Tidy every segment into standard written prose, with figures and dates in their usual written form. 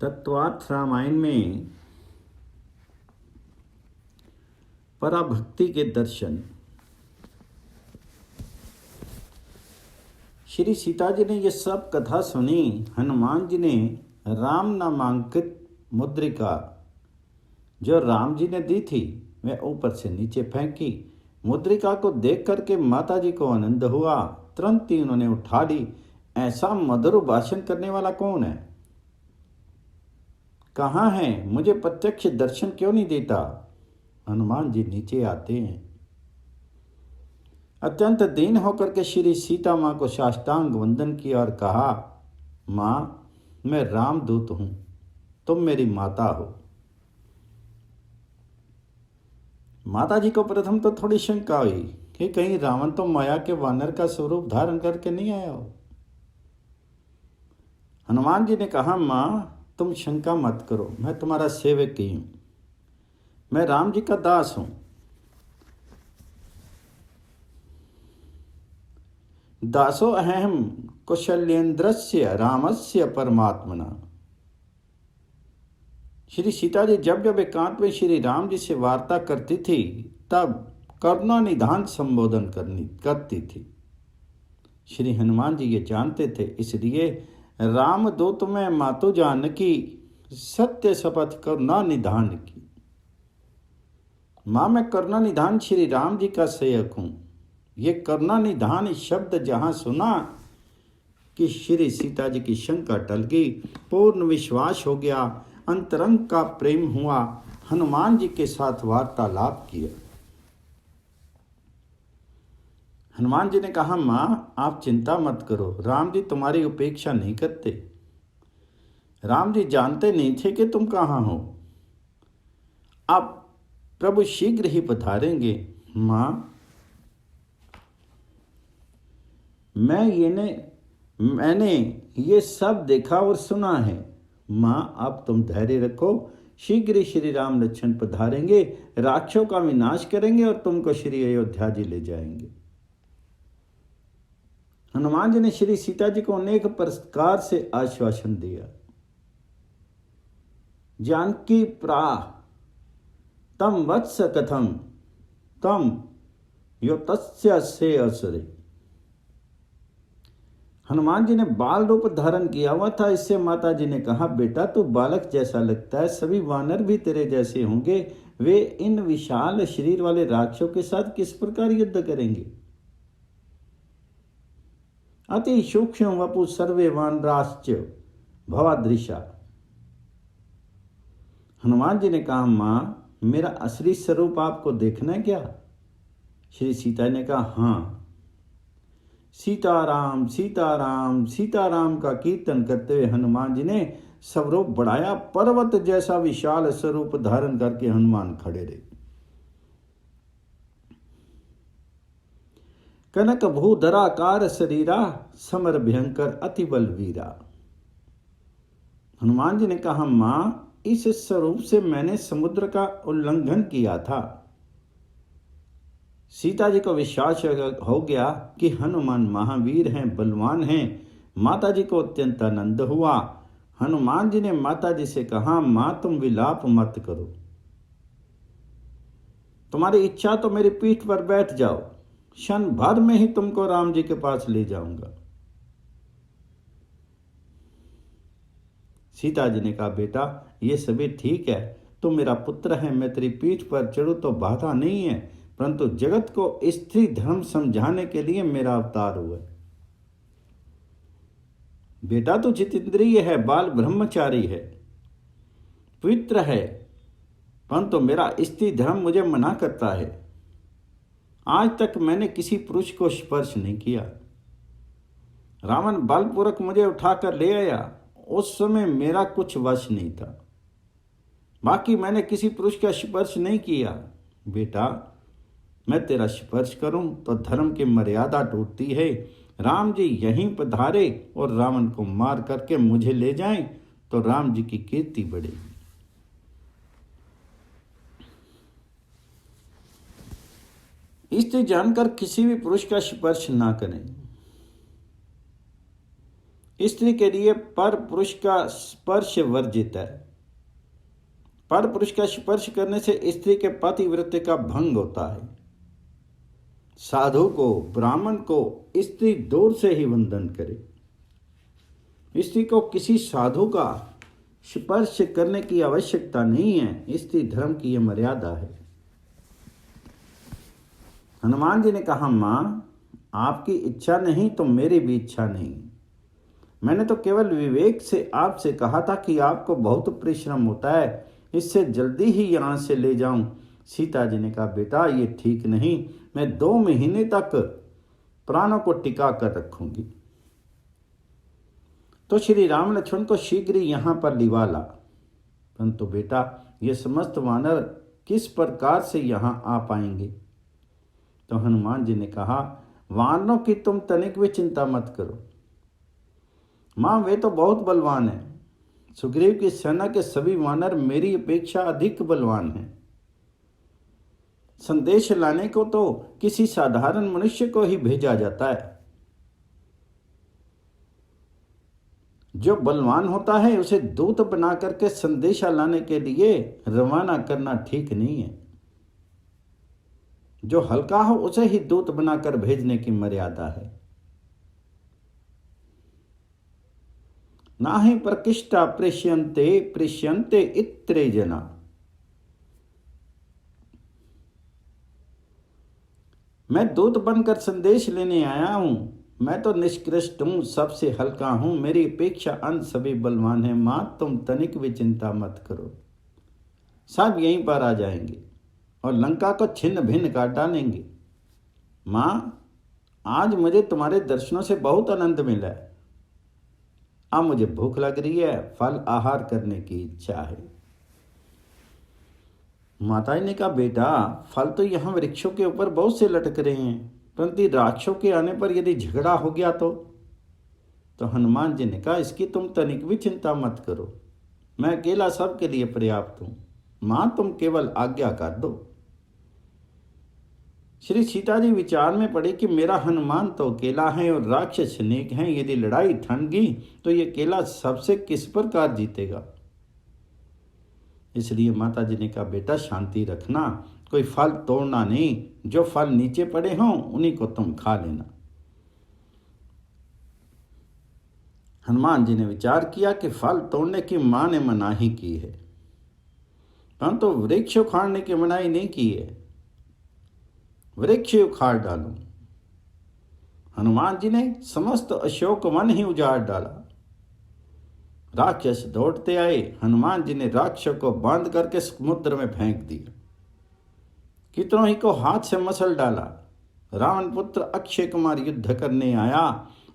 तत्वार्थ रामायण में पराभक्ति के दर्शन। श्री सीता जी ने ये सब कथा सुनी। हनुमान जी ने राम नामांकित मुद्रिका जो राम जी ने दी थी वह ऊपर से नीचे फेंकी। मुद्रिका को देख करके माता जी को आनंद हुआ, तुरंत ही उन्होंने उठा ली। ऐसा मधुर भाषण करने वाला कौन है? कहाँ है? मुझे प्रत्यक्ष दर्शन क्यों नहीं देता? हनुमान जी नीचे आते हैं। अत्यंत दीन होकर के श्री सीता माँ को साष्टांग वंदन किया और कहा, माँ, मैं रामदूत हूँ, तुम मेरी माता हो। माता जी को प्रथम तो थोड़ी शंका हुई कि कहीं रावण तो माया के वानर का स्वरूप धारण करके नहीं आया हो। हनुमान जी ने कहा, माँ, तुम शंका मत करो, मैं तुम्हारा सेवक ही हूँ, मैं राम जी का दास हूँ। दासो अहम कौशल्येन्द्रस्य रामस्य परमात्मना। श्री सीता जी जब जब एकांत में श्री राम जी से वार्ता करती थी तब करुणानिधान संबोधन करती थी। श्री हनुमान जी ये जानते थे, इसलिए राम दूत में मातु जानकी, सत्य शपथ करुणानिधान की। माँ, मैं करुणानिधान श्री राम जी का सेवक हूँ। ये करुणानिधान शब्द जहाँ सुना कि श्री सीता जी की शंका टल गई, पूर्ण विश्वास हो गया, अंतरंग का प्रेम हुआ। हनुमान जी के साथ वार्तालाप किया। हनुमान जी ने कहा, माँ, आप चिंता मत करो, राम जी तुम्हारी उपेक्षा नहीं करते। राम जी जानते नहीं थे कि तुम कहाँ हो। अब प्रभु शीघ्र ही पधारेंगे। माँ, मैंने ये सब देखा और सुना है। माँ, अब तुम धैर्य रखो, शीघ्र ही श्री राम लक्ष्मण पधारेंगे, राक्षसों का विनाश करेंगे और तुमको श्री अयोध्या जी ले जाएंगे। हनुमान जी ने श्री सीता जी को अनेक प्रकार से आश्वासन दिया। जानकी प्राह तम वत्स कथम तम यो तस्य से असुरे। हनुमान जी ने बाल रूप धारण किया हुआ था। इससे माता जी ने कहा, बेटा, तू बालक जैसा लगता है, सभी वानर भी तेरे जैसे होंगे, वे इन विशाल शरीर वाले राक्षसों के साथ किस प्रकार युद्ध करेंगे? अति सूक्ष्म वपु सर्वे वानराश्च भवादृशा। हनुमान जी ने कहा, माँ, मेरा असली स्वरूप आपको देखना है क्या? श्री सीता ने कहा, हाँ। सीताराम सीताराम सीताराम का कीर्तन करते हुए हनुमान जी ने स्वरूप बढ़ाया। पर्वत जैसा विशाल स्वरूप धारण करके हनुमान खड़े रहे। कनक भूधराकार शरीरा समर भयंकर अति बलवीरा। हनुमान जी ने कहा, मां, इस स्वरूप से मैंने समुद्र का उल्लंघन किया था। सीता जी को विश्वास हो गया कि हनुमान महावीर हैं, बलवान हैं। माता जी को अत्यंत आनंद हुआ। हनुमान जी ने माता जी से कहा, मां, तुम विलाप मत करो, तुम्हारी इच्छा तो मेरी पीठ पर बैठ जाओ, क्षण भर में ही तुमको राम जी के पास ले जाऊंगा। सीता जी ने कहा, बेटा, ये सभी ठीक है, तुम मेरा पुत्र है, मैं तेरी पीठ पर चढ़ूं तो बाधा नहीं है, परंतु जगत को स्त्री धर्म समझाने के लिए मेरा अवतार हुआ। बेटा, तू जितेंद्रिय है, बाल ब्रह्मचारी है, पवित्र है, परंतु मेरा स्त्री धर्म मुझे मना करता है। आज तक मैंने किसी पुरुष को स्पर्श नहीं किया। रावण बलपूर्वक मुझे उठाकर ले आया, उस समय मेरा कुछ वश नहीं था। बाकी मैंने किसी पुरुष का स्पर्श नहीं किया। बेटा, मैं तेरा स्पर्श करूं तो धर्म की मर्यादा टूटती है। राम जी यहीं पधारे और रावण को मार करके मुझे ले जाएं तो राम जी की कीर्ति बढ़ेगी। इससे जानकर किसी भी पुरुष का स्पर्श ना करें। स्त्री के लिए पर पुरुष का स्पर्श वर्जित है। पर पुरुष का स्पर्श करने से स्त्री के पतिव्रत्य का भंग होता है। साधु को, ब्राह्मण को स्त्री दूर से ही वंदन करे। स्त्री को किसी साधु का स्पर्श करने की आवश्यकता नहीं है। स्त्री धर्म की यह मर्यादा है। हनुमान जी ने कहा, माँ, आपकी इच्छा नहीं तो मेरी भी इच्छा नहीं। मैंने तो केवल विवेक से आपसे कहा था कि आपको बहुत परिश्रम होता है, इससे जल्दी ही यहाँ से ले जाऊं। सीता जी ने कहा, बेटा ये ठीक नहीं, मैं 2 महीने तक प्राणों को टिका कर रखूंगी। तो श्री राम लक्ष्मण को शीघ्र ही यहाँ पर लिवा ला। परंतु बेटा, ये समस्त वानर किस प्रकार से यहाँ आ पाएंगे? तो हनुमान जी ने कहा, वानरों की तुम तनिक भी चिंता मत करो माँ, वे तो बहुत बलवान हैं। सुग्रीव की सेना के सभी वानर मेरी अपेक्षा अधिक बलवान हैं। संदेश लाने को तो किसी साधारण मनुष्य को ही भेजा जाता है। जो बलवान होता है उसे दूत बना करके संदेशा लाने के लिए रवाना करना ठीक नहीं है। जो हल्का हो उसे ही दूत बनाकर भेजने की मर्यादा है। ना ही प्रकृष्टा प्रेष्यन्ते प्रेष्यन्ते इत्रे जना। मैं दूत बनकर संदेश लेने आया हूं। मैं तो निष्कृष्ट हूं, सबसे हल्का हूं, मेरी अपेक्षा अन्य सभी बलवान हैं। मां, तुम तनिक भी चिंता मत करो, सब यहीं पर आ जाएंगे और लंका को छिन्न भिन्न काट डालेंगे। मां, आज मुझे तुम्हारे दर्शनों से बहुत आनंद मिला है। अब मुझे भूख लग रही है, फल आहार करने की इच्छा है। माता ने कहा, बेटा, फल तो यहाँ वृक्षों के ऊपर बहुत से लटक रहे हैं, परंतु राक्षसों के आने पर यदि झगड़ा हो गया तो हनुमान जी ने कहा, इसकी तुम तनिक भी चिंता मत करो, मैं अकेला सबके लिए पर्याप्त हूं। मां, तुम केवल आज्ञा कर दो। श्री सीता जी विचार में पड़े कि मेरा हनुमान तो अकेला है और राक्षस अनेक हैं। यदि लड़ाई ठन गई तो ये अकेला सबसे किस प्रकार जीतेगा? इसलिए माता जी ने कहा, बेटा शांति रखना, कोई फल तोड़ना नहीं, जो फल नीचे पड़े हों उन्हीं को तुम खा लेना। हनुमान जी ने विचार किया कि फल तोड़ने की मां ने मनाही की है, परंतु वृक्ष उखाड़ने की मनाही नहीं की है। वृक्ष उखाड़ डालो। हनुमान जी ने समस्त अशोक वन ही उजाड़ डाला। राक्षस दौड़ते आए। हनुमान जी ने राक्षस को बांध करके समुद्र में फेंक दिया। कितनों ही को हाथ से मसल डाला। रावण पुत्र अक्षय कुमार युद्ध करने आया।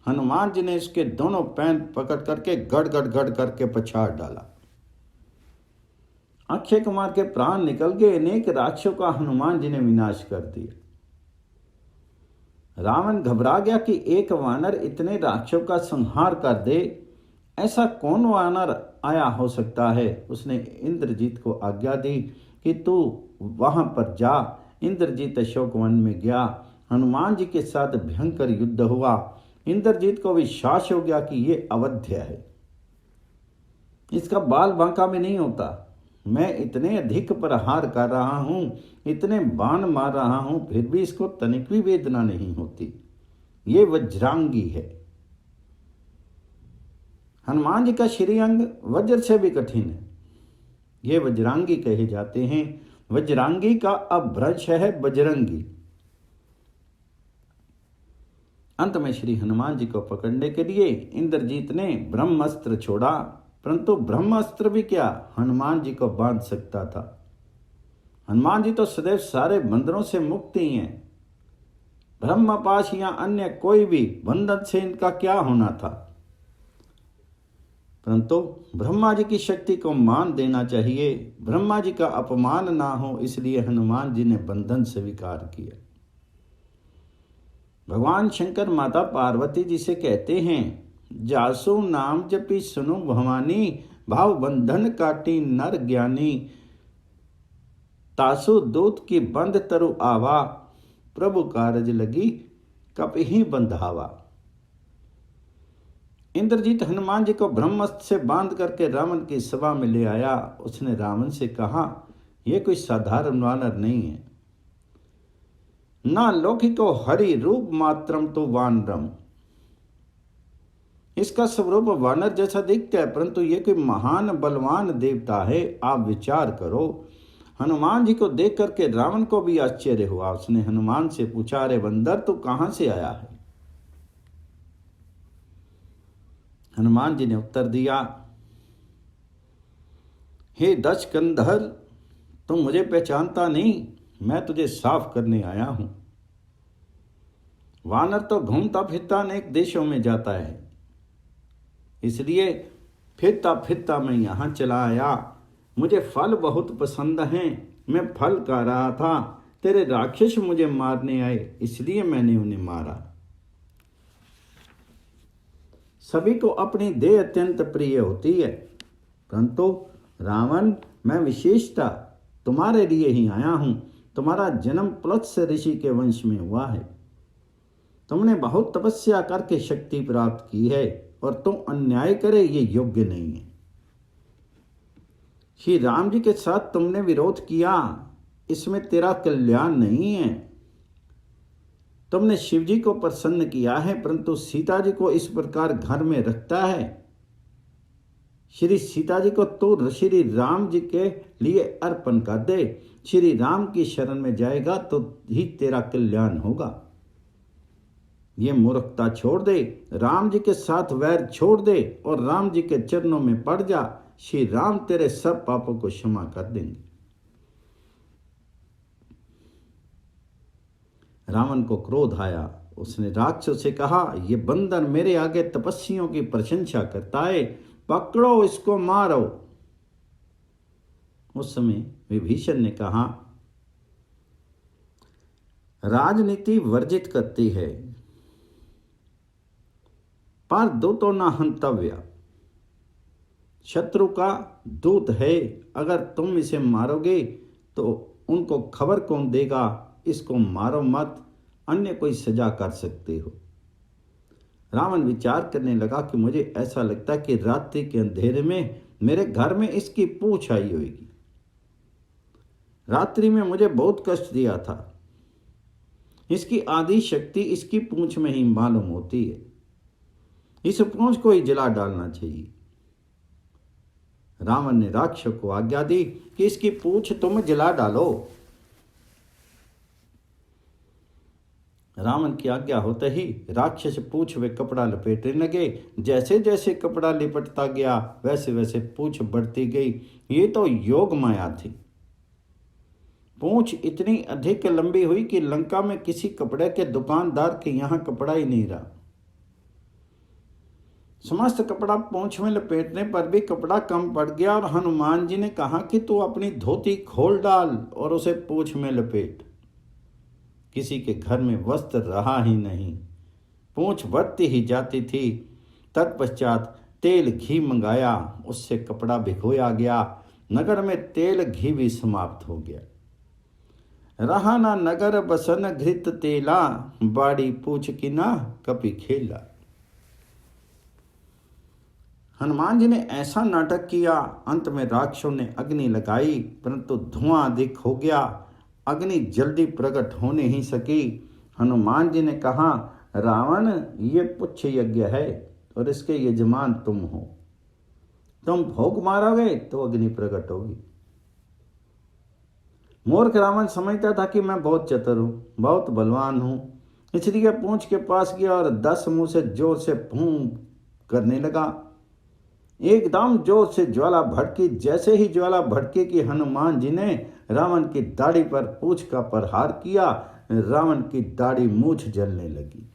हनुमान जी ने इसके दोनों पैर पकड़ करके गड़ गड़ गड़ करके पछाड़ डाला। अक्षय कुमार के प्राण निकल गए। अनेक राक्षसों का हनुमान जी ने विनाश कर दिया। रावण घबरा गया कि एक वानर इतने राक्षसों का संहार कर दे, ऐसा कौन वानर आया हो सकता है। उसने इंद्रजीत को आज्ञा दी कि तू वहां पर जा। इंद्रजीत अशोक वन में गया। हनुमान जी के साथ भयंकर युद्ध हुआ। इंद्रजीत को विश्वास हो गया कि ये अवध्य है, इसका बाल बांका में नहीं होता। मैं इतने अधिक प्रहार कर रहा हूं, इतने बाण मार रहा हूं, फिर भी इसको तनिक भी वेदना नहीं होती। ये वज्रांगी है। हनुमान जी का श्रीअंग वज्र से भी कठिन है। ये वज्रांगी कहे जाते हैं। वज्रांगी का अपभ्रंश है बजरंगी। अंत में श्री हनुमान जी को पकड़ने के लिए इंद्रजीत ने ब्रह्मास्त्र छोड़ा, परंतु ब्रह्मास्त्र भी क्या हनुमान जी को बांध सकता था। हनुमान जी तो सदैव सारे बंधनों से मुक्त ही हैं। ब्रह्मपाश या अन्य कोई भी बंधन से इनका क्या होना था, परंतु ब्रह्मा जी की शक्ति को मान देना चाहिए। ब्रह्मा जी का अपमान ना हो, इसलिए हनुमान जी ने बंधन स्वीकार किया। भगवान शंकर माता पार्वती जी से कहते हैं, जासु नाम जपी सुनु भवानी, भाव बंधन काटी नर ज्ञानी। तासु दूत की बंध तरु आवा, प्रभु कारज लगी कप ही बंधावा। इंद्रजीत हनुमान जी को ब्रह्मास्त्र से बांध करके रावण की सभा में ले आया। उसने रावण से कहा, यह कोई साधारण वानर नहीं है, ना लौकिको हरि रूप मात्रम तो वानरम। इसका स्वरूप वानर जैसा दिखता है, परंतु यह कोई महान बलवान देवता है। आप विचार करो। हनुमान जी को देख करके रावण को भी आश्चर्य हुआ। उसने हनुमान से पूछा, अरे बंदर, तू कहां से आया है? हनुमान जी ने उत्तर दिया, हे दश कंधर, तुम मुझे पहचानता नहीं, मैं तुझे साफ करने आया हूं। वानर तो घूमता फिरता अनेक देशों में जाता है, इसलिए फिरता फिरता मैं यहां चला आया। मुझे फल बहुत पसंद हैं, मैं फल खा रहा था, तेरे राक्षस मुझे मारने आए, इसलिए मैंने उन्हें मारा। सभी को अपनी देह अत्यंत प्रिय होती है, परंतु रावण, मैं विशेषता तुम्हारे लिए ही आया हूं। तुम्हारा जन्म प्लत्स ऋषि के वंश में हुआ है। तुमने बहुत तपस्या करके शक्ति प्राप्त की है, और तुम अन्याय करे ये योग्य नहीं है। श्री राम जी के साथ तुमने विरोध किया, इसमें तेरा कल्याण नहीं है। तुमने शिव जी को प्रसन्न किया है, परंतु सीता जी को इस प्रकार घर में रखता है। श्री सीता जी को तो श्री राम जी के लिए अर्पण कर दे। श्री राम की शरण में जाएगा तो ही तेरा कल्याण होगा। ये मूर्खता छोड़ दे, राम जी के साथ वैर छोड़ दे और राम जी के चरणों में पड़ जा। श्री राम तेरे सब पापों को क्षमा कर देंगे। रावण को क्रोध आया। उसने राक्षस से कहा, ये बंदर मेरे आगे तपस्वियों की प्रशंसा करता है, पकड़ो इसको, मारो। उस समय विभीषण ने कहा, राजनीति वर्जित करती है, पर दूतों न हंतव्य। शत्रु का दूत है, अगर तुम इसे मारोगे तो उनको खबर कौन देगा? इसको मारो मत, अन्य कोई सजा कर सकते हो। रावण विचार करने लगा कि मुझे ऐसा लगता है कि रात्रि के अंधेरे में मेरे घर में इसकी पूंछ आई होगी। रात्रि में मुझे बहुत कष्ट दिया था। इसकी आदि शक्ति इसकी पूंछ में ही मालूम होती है। इस पूंछ को ही जला डालना चाहिए। रावण ने राक्षस को आज्ञा दी कि इसकी पूंछ तुम जला डालो। रावण की आज्ञा होते ही राक्षस पूंछ वे कपड़ा लपेटने लगे। जैसे जैसे कपड़ा लिपटता गया वैसे वैसे पूंछ बढ़ती गई। ये तो योग माया थी। पूंछ इतनी अधिक लंबी हुई कि लंका में किसी कपड़े के दुकानदार के यहां कपड़ा ही नहीं रहा। समस्त कपड़ा पूंछ में लपेटने पर भी कपड़ा कम पड़ गया और हनुमान जी ने कहा कि तू अपनी धोती खोल डाल और उसे पूंछ में लपेट। किसी के घर में वस्त्र रहा ही नहीं, पूंछ बढ़ती ही जाती थी। तत्पश्चात तेल घी मंगाया, उससे कपड़ा भिगोया गया। नगर में तेल घी भी समाप्त हो गया। रहा ना नगर बसन घृत तेला, बाड़ी पूछ की ना कपि खेला। हनुमान जी ने ऐसा नाटक किया, अंत में राक्षसों ने अग्नि लगाई, परंतु धुआं अधिक हो गया। अग्नि जल्दी प्रकट हो नहीं सकी। हनुमान जी ने कहा, रावण, ये पुच्छ यज्ञ है और इसके यजमान तुम हो। तुम भोग मारोगे तो अग्नि प्रकट होगी। मूर्ख रावण समझता था कि मैं बहुत चतुर हूं, बहुत बलवान हूं, इसलिए पूंछ के पास गया और 10 मुंह से जोर से फूंक करने लगा। एकदम जोर से ज्वाला भड़की। जैसे ही ज्वाला भड़की कि हनुमान जी ने रावण की दाढ़ी पर पूंछ का प्रहार किया, रावण की दाढ़ी मूछ जलने लगी।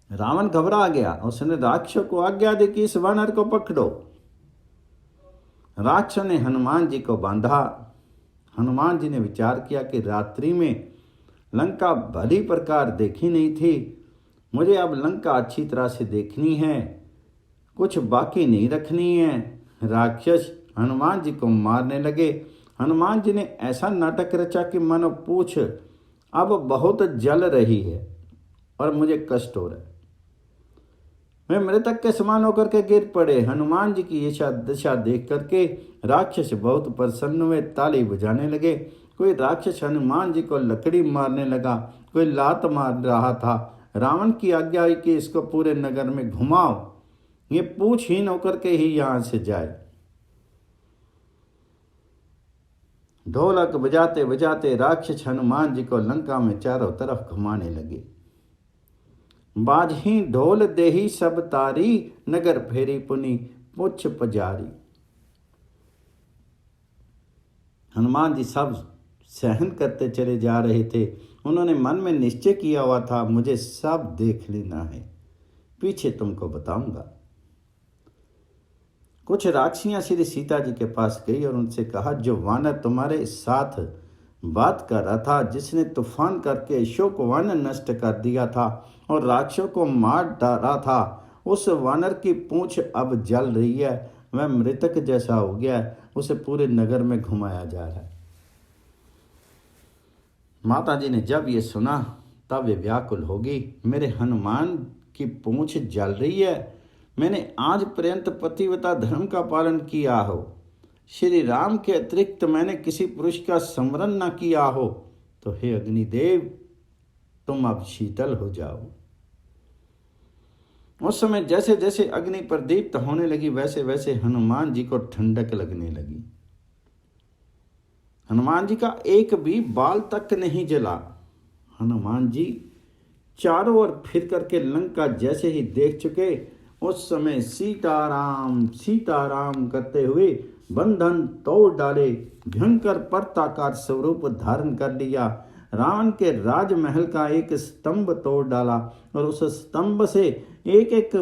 रावण घबरा गया। उसने राक्षस को आज्ञा दी कि इस वानर को पकड़ो। राक्षस ने हनुमान जी को बांधा। हनुमान जी ने विचार किया कि रात्रि में लंका भली प्रकार देखी नहीं थी, मुझे अब लंका अच्छी तरह से देखनी है, कुछ बाकी नहीं रखनी है। राक्षस हनुमान जी को मारने लगे। हनुमान जी ने ऐसा नाटक रचा कि मानो पूंछ अब बहुत जल रही है और मुझे कष्ट हो रहा है। वे मृतक के समान होकर के गिर पड़े। हनुमान जी की ये दशा देख करके राक्षस बहुत प्रसन्न हुए, ताली बजाने लगे। कोई राक्षस हनुमान जी को लकड़ी मारने लगा, कोई लात मार रहा था। रावण की आज्ञा हुई कि इसको पूरे नगर में घुमाओ, ये पूछहीन होकर के ही यहाँ से जाए। ढोलक बजाते बजाते राक्षस हनुमान जी को लंका में चारों तरफ घुमाने लगे। बाजही ढोल देही सब तारी, नगर फेरी पुनि पुछ पजारी। हनुमान जी सब सहन करते चले जा रहे थे। उन्होंने मन में निश्चय किया हुआ था, मुझे सब देख लेना है, पीछे तुमको बताऊंगा। कुछ राक्षसियां श्री सीता जी के पास गई और उनसे कहा, जो वानर तुम्हारे साथ बात कर रहा था, जिसने तूफान करके अशोक वन नष्ट कर दिया था और राक्षसों को मार डाला था, उस वानर की पूंछ अब जल रही है, वह मृतक जैसा हो गया है, उसे पूरे नगर में घुमाया जा रहा है। माता जी ने जब ये सुना तब वे व्याकुल होगी, मेरे हनुमान की पूंछ जल रही है, मैंने आज पर्यंत पतिव्रता धर्म का पालन किया हो, श्री राम के अतिरिक्त मैंने किसी पुरुष का स्मरण न किया हो, तो हे अग्निदेव तुम अब शीतल हो जाओ। उस समय जैसे जैसे अग्नि प्रदीप्त होने लगी वैसे वैसे हनुमान जी को ठंडक लगने लगी। हनुमान जी का एक भी बाल तक नहीं जला। हनुमान जी चारों ओर फिर करके लंका जैसे ही देख चुके, उस समय सीताराम सीताराम करते हुए बंधन तोड़ डाले, भयंकर पर्वताकार स्वरूप धारण कर लिया। रावण के राजमहल का एक स्तंभ तोड़ डाला और उस स्तंभ से एक एक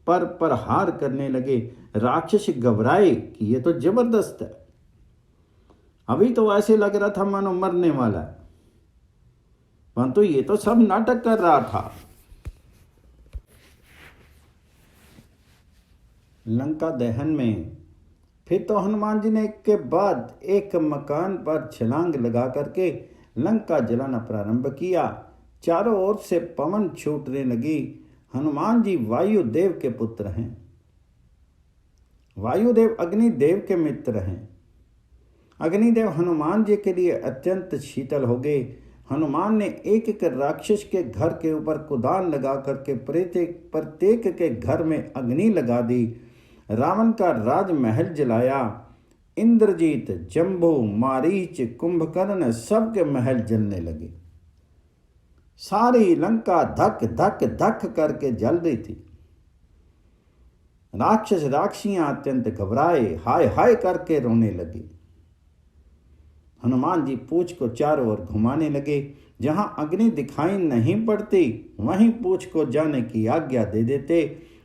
पर प्रहार करने लगे। राक्षस घबराए कि ये तो जबरदस्त है, अभी तो ऐसे लग रहा था मानो मरने वाला है, परंतु ये तो सब नाटक कर रहा था। लंका दहन में फिर तो हनुमान जी ने एक के बाद एक मकान पर छलांग लगा करके लंका जलाना प्रारंभ किया। चारों ओर से पवन छूटने लगी। हनुमान जी वायुदेव के पुत्र हैं। वायुदेव अग्निदेव के मित्र हैं। अग्निदेव हनुमान जी के लिए अत्यंत शीतल हो गए। हनुमान ने एक एक राक्षस के घर के ऊपर कुदाल लगा करके प्रत्येक के घर में अग्नि लगा दी। रावण का राजमहल जलाया। इंद्रजीत, जम्बू, मारीच, कुंभकर्ण सबके महल जलने लगे। सारी लंका धक धक धक करके जल रही थी। राक्षस राक्षसियां अत्यंत घबराए, हाय हाय करके रोने लगे। हनुमान जी पूंछ को चारों ओर घुमाने लगे। जहां अग्नि दिखाई नहीं पड़ती वहीं पूंछ को जाने की आज्ञा दे देते।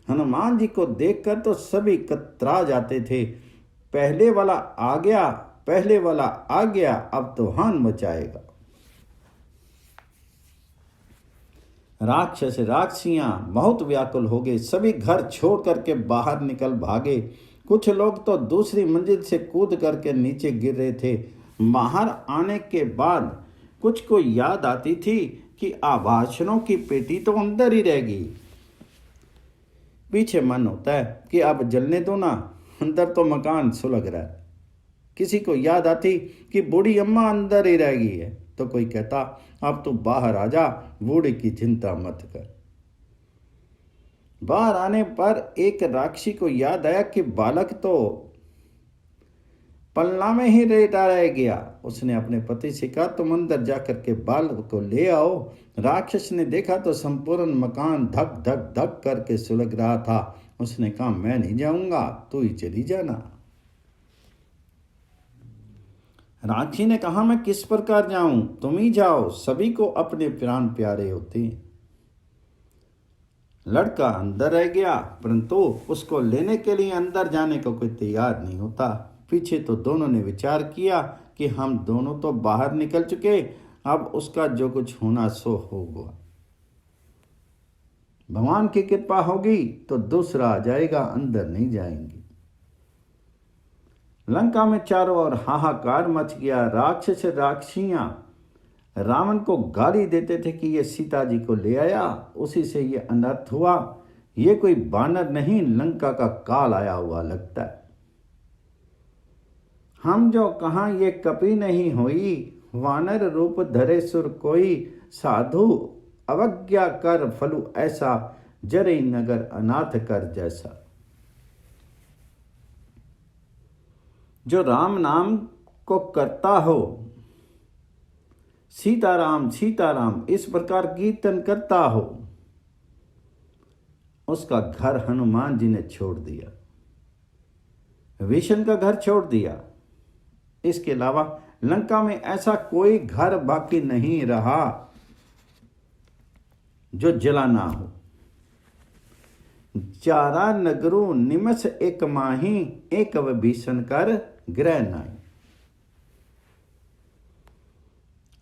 हनुमान जी को देखकर तो सभी कतरा जाते थे। पहले वाला आ गया, पहले वाला आ गया, अब तो हान मचाएगा। राक्षस राक्षसियां बहुत व्याकुल हो गए। सभी घर छोड़ करके बाहर निकल भागे। कुछ लोग तो दूसरी मंजिल से कूद करके नीचे गिर रहे थे। बाहर आने के बाद कुछ को याद आती थी कि आभूषणों की पेटी तो अंदर ही रहेगी। पीछे मन होता है कि अब जलने दो ना, अंदर तो मकान सुलग रहा है। किसी को याद आती कि बूढ़ी अम्मा अंदर ही रह गई है, तो कोई कहता अब तू बाहर आ जा, बूढ़ी की चिंता मत कर। बाहर आने पर एक राक्षसी को याद आया कि बालक तो पलना में ही लेटा रह गया। उसने अपने पति से कहा तुम अंदर जाकर के बालक को ले आओ। राक्षस ने देखा तो संपूर्ण मकान धक धक धक करके सुलग रहा था। उसने कहा मैं नहीं जाऊंगा, तू ही चली जाना। राक्षसी ने कहा मैं किस प्रकार जाऊं, तुम ही जाओ, सभी को अपने प्राण प्यारे होते हैं। लड़का अंदर रह गया, परंतु उसको लेने के लिए अंदर जाने को कोई तैयार नहीं होता। पीछे तो दोनों ने विचार किया कि हम दोनों तो बाहर निकल चुके, अब उसका जो कुछ होना सो होगा। भगवान की कृपा होगी तो दूसरा आ जाएगा, अंदर नहीं जाएंगे। लंका में चारों ओर हाहाकार मच गया। राक्षस राक्षसियां रावण को गाली देते थे कि ये सीता जी को ले आया, उसी से ये अनर्थ हुआ। ये कोई बानर नहीं, लंका का काल आया हुआ लगता है। हम जो कहाँ ये कपि नहीं होई, वानर रूप धरे सुर कोई, साधु अवज्ञा कर फलु ऐसा, जरई नगर अनाथ कर जैसा। जो राम नाम को करता हो, सीताराम सीताराम इस प्रकार कीर्तन करता हो, उसका घर हनुमान जी ने छोड़ दिया, विष्णु का घर छोड़ दिया। इसके अलावा लंका में ऐसा कोई घर बाकी नहीं रहा जो जला ना हो। चारा नगरू निमस एक माही, एक विभीषण कर ग्रह नाई।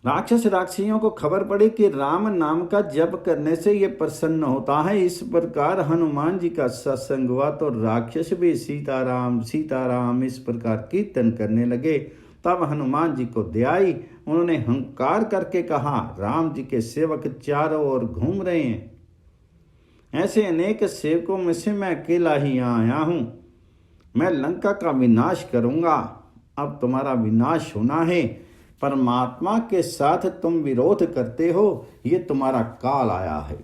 राक्षस राक्षसियों को खबर पड़ी कि राम नाम का जप करने से ये प्रसन्न होता है। इस प्रकार हनुमान जी का सत्संग हुआ तो राक्षस भी सीताराम सीताराम इस प्रकार कीर्तन करने लगे। तब हनुमान जी को दया आई, उन्होंने हंकार करके कहा, राम जी के सेवक चारों ओर घूम रहे हैं, ऐसे अनेक सेवकों में से मैं अकेला ही यहाँ आया हूँ। मैं लंका का विनाश करूँगा। अब तुम्हारा विनाश होना है। परमात्मा के साथ तुम विरोध करते हो, ये तुम्हारा काल आया है।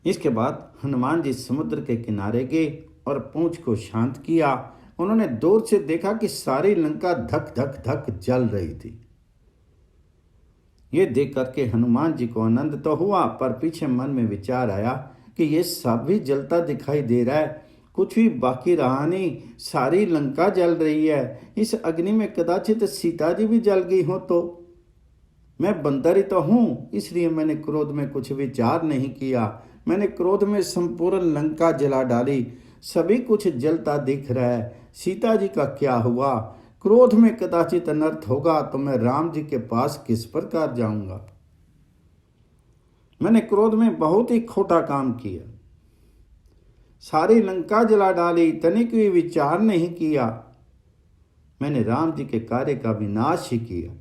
इसके बाद हनुमान जी समुद्र के किनारे गए और पूंछ को शांत किया। उन्होंने दूर से देखा कि सारी लंका धक धक धक जल रही थी। ये देख करके हनुमान जी को आनंद तो हुआ, पर पीछे मन में विचार आया कि ये सब भी जलता दिखाई दे रहा है, कुछ भी बाकी रहा नहीं, सारी लंका जल रही है। इस अग्नि में कदाचित सीता जी भी जल गई हो तो। मैं बंदर ही तो हूँ, इसलिए मैंने क्रोध में कुछ विचार नहीं किया। मैंने क्रोध में संपूर्ण लंका जला डाली। सभी कुछ जलता दिख रहा है, सीता जी का क्या हुआ? क्रोध में कदाचित अनर्थ होगा तो मैं राम जी के पास किस प्रकार जाऊंगा? मैंने क्रोध में बहुत ही खोटा काम किया, सारी लंका जला डाली, तनिक भी विचार नहीं किया। मैंने राम जी के कार्य का विनाश ही किया।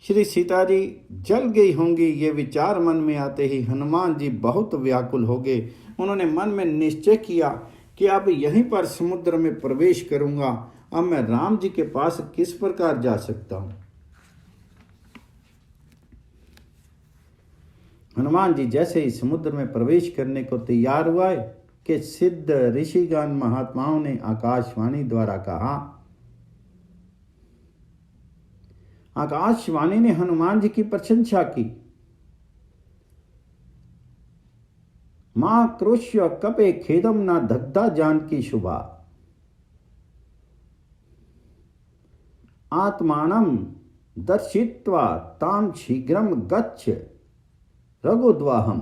श्री सीता जी जल गई होंगी, ये विचार मन में आते ही हनुमान जी बहुत व्याकुल हो गए। उन्होंने मन में निश्चय किया कि अब यहीं पर समुद्र में प्रवेश करूंगा। अब मैं राम जी के पास किस प्रकार जा सकता हूं? हनुमान जी जैसे ही समुद्र में प्रवेश करने को तैयार हुआ कि सिद्ध ऋषिगण महात्माओं ने आकाशवाणी द्वारा कहा। आकाशवाणी ने हनुमान जी की प्रशंसा की। मां कृष्य कपे खेदम न दग्धा जानकी शुभा, आत्मानम दर्शित्वा ताम शीघ्रम गच्छ रघुद्वाहम।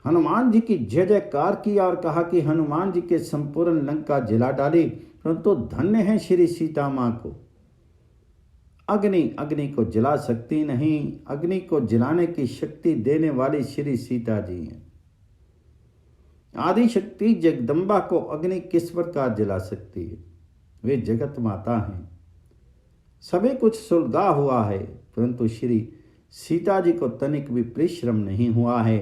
हनुमान जी की जय जयकार किया और कहा कि हनुमान जी के संपूर्ण लंका जला डाली, परंतु धन्य है श्री सीता मां को। अग्नि को जला सकती नहीं, अग्नि को जलाने की शक्ति देने वाली श्री सीता जी हैं। आदि शक्ति जगदम्बा को अग्नि किस प्रकार जला सकती है? वे जगत माता हैं। सभी कुछ सुलगा हुआ है, परंतु श्री सीता जी को तनिक भी परिश्रम नहीं हुआ है।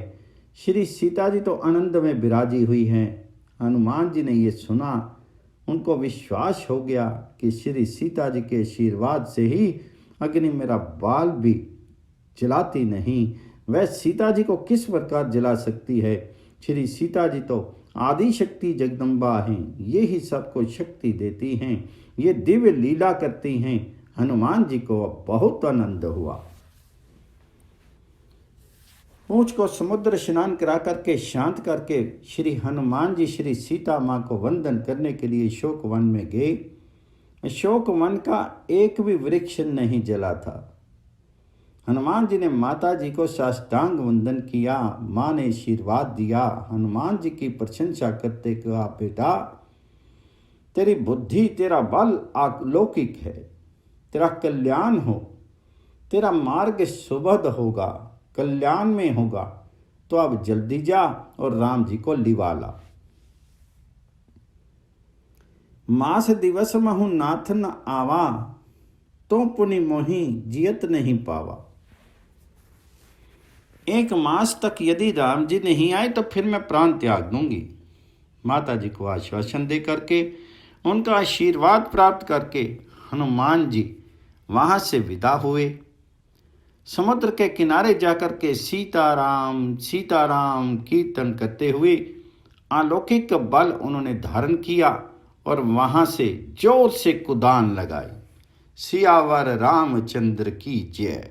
श्री सीता जी तो आनंद में विराजी हुई हैं। हनुमान जी ने ये सुना, उनको विश्वास हो गया कि श्री सीता जी के आशीर्वाद से ही अग्नि मेरा बाल भी जलाती नहीं, वह सीता जी को किस प्रकार जला सकती है? श्री सीता जी तो आदि शक्ति जगदम्बा हैं, ये ही सबको शक्ति देती हैं, ये दिव्य लीला करती हैं। हनुमान जी को बहुत आनंद हुआ। पूंछ को समुद्र स्नान करा करके शांत करके श्री हनुमान जी श्री सीता माँ को वंदन करने के लिए अशोक वन में गए। अशोक वन का एक भी वृक्ष नहीं जला था। हनुमान जी ने माता जी को साष्टांग वंदन किया। माँ ने आशीर्वाद दिया। हनुमान जी की प्रशंसा करते कहा, बेटा तेरी बुद्धि तेरा बल अलौकिक है, तेरा कल्याण हो, तेरा मार्ग सुबध होगा, कल्याण में होगा, तो अब जल्दी जा और राम जी को लिवा ला। मास दिवस महु नाथ न आवा, तो पुनि मोहि जियत नहीं पावा। 1 मास तक यदि राम जी नहीं आए तो फिर मैं प्राण त्याग दूंगी। माता जी को आश्वासन दे करके, उनका आशीर्वाद प्राप्त करके हनुमान जी वहाँ से विदा हुए। समुद्र के किनारे जाकर के सीताराम सीताराम कीर्तन करते हुए अलौकिक बल उन्होंने धारण किया और वहाँ से जोर से कुदान लगाई। सियावर रामचंद्र की जय।